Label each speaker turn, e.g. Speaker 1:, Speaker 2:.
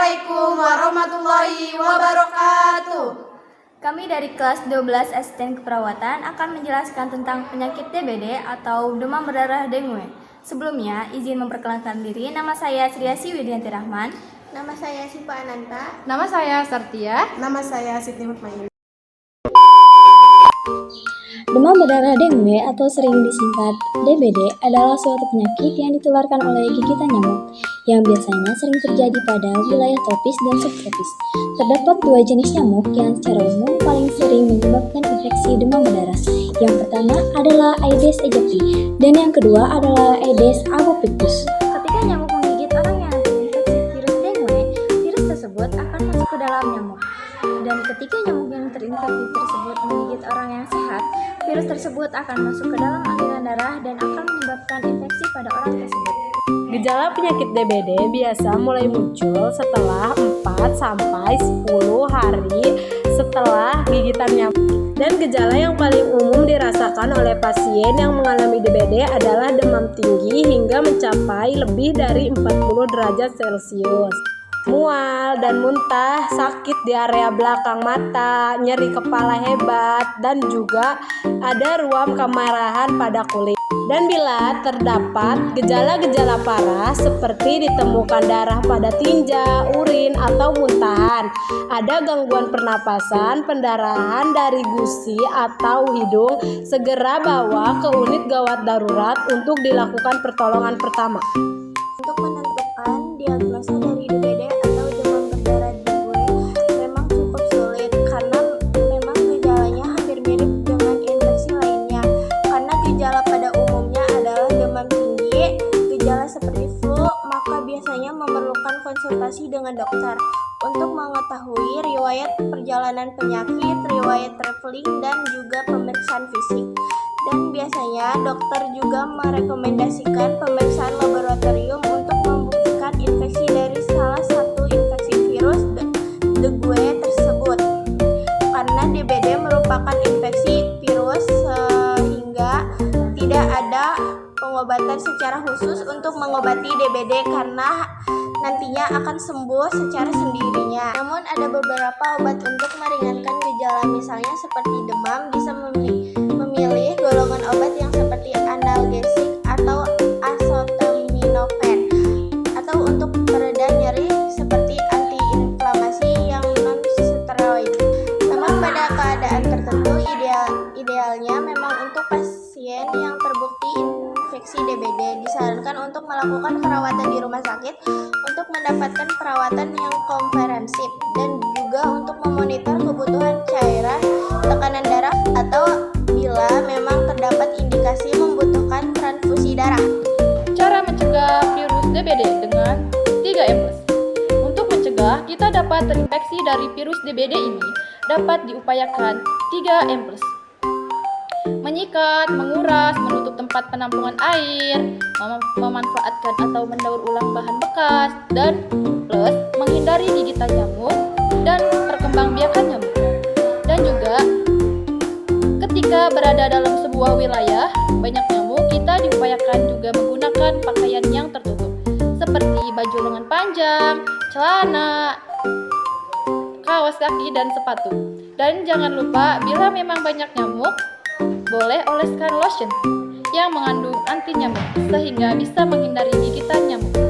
Speaker 1: Assalamualaikum warahmatullahi wabarakatuh.
Speaker 2: Kami dari kelas 12 Asisten Keperawatan akan menjelaskan tentang penyakit DBD atau demam berdarah dengue. Sebelumnya, izin memperkenalkan diri. Nama saya Sriasi Widianti Rahman.
Speaker 3: Nama saya Siva Ananta.
Speaker 4: Nama saya Sartia.
Speaker 1: Nama saya Siti Mutmain.
Speaker 2: Demam berdarah dengue atau sering disingkat DBD adalah suatu penyakit yang ditularkan oleh gigitan nyamuk yang biasanya sering terjadi pada wilayah tropis dan subtropis. Terdapat dua jenis nyamuk yang secara umum paling sering menyebabkan infeksi demam berdarah. Yang pertama adalah Aedes aegypti dan yang kedua adalah Aedes albopictus. Ketika nyamuk menggigit orang yang terinfeksi virus dengue, virus tersebut akan masuk ke dalam nyamuk. Dan ketika nyamuk yang terinfeksi tersebut menggigit orang yang sehat, virus tersebut akan masuk ke dalam aliran darah dan akan menyebabkan infeksi pada orang tersebut.
Speaker 4: Gejala penyakit DBD biasa mulai muncul setelah 4-10 hari setelah gigitan nyamuk. Dan gejala yang paling umum dirasakan oleh pasien yang mengalami DBD adalah demam tinggi hingga mencapai lebih dari 40 derajat Celcius. Mual dan muntah, sakit di area belakang mata, nyeri kepala hebat, dan juga ada ruam kemerahan pada kulit. Dan bila terdapat gejala-gejala parah seperti ditemukan darah pada tinja, urin, atau muntahan, ada gangguan pernapasan, pendarahan dari gusi atau hidung, segera bawa ke unit gawat darurat untuk dilakukan pertolongan pertama.
Speaker 3: Untuk menentukan diagnosa dari DBD atau demam berdarah dengue memang cukup sulit karena memang gejalanya hampir mirip dengan infeksi lainnya. Karena gejala pada umumnya adalah demam tinggi, gejala seperti flu, maka biasanya memerlukan konsultasi dengan dokter untuk mengetahui riwayat perjalanan penyakit, riwayat traveling, dan juga pemeriksaan fisik. Dan biasanya dokter juga merekomendasikan pemeriksaan laboratorium untuk membuktikan infeksi dari salah satu infeksi virus dengue tersebut. Karena DBD merupakan infeksi virus sehingga tidak ada pengobatan secara khusus untuk mengobati DBD karena nantinya akan sembuh secara sendirinya. Namun ada beberapa obat untuk meringankan gejala, misalnya seperti demam bisa memilih golongan obat yang seperti analgesik atau acetaminophen, atau untuk pereda nyeri seperti antiinflamasi yang non steroid. Namun pada keadaan tertentu idealnya memang untuk pasien yang terbukti infeksi DBD disarankan untuk melakukan perawatan di rumah sakit untuk mendapatkan perawatan yang komprehensif dan juga untuk memonitor kebutuhan cairan, tekanan darah, atau bila memang terdapat indikasi membutuhkan transfusi darah.
Speaker 4: Cara mencegah virus DBD dengan 3M+. Untuk mencegah kita dapat terinfeksi dari virus DBD ini dapat diupayakan 3M+. Menyikat, menguras, menutup tempat penampungan air, memanfaatkan atau mendaur ulang bahan bekas, dan plus menghindari gigitan nyamuk dan perkembangbiakan nyamuk. Dan juga ketika berada dalam sebuah wilayah banyak nyamuk, kita diupayakan juga menggunakan pakaian yang tertutup seperti baju lengan panjang, celana, kaos kaki, dan sepatu. Dan jangan lupa bila memang banyak nyamuk, boleh oleskan lotion yang mengandung anti nyamuk sehingga bisa menghindari gigitan nyamuk.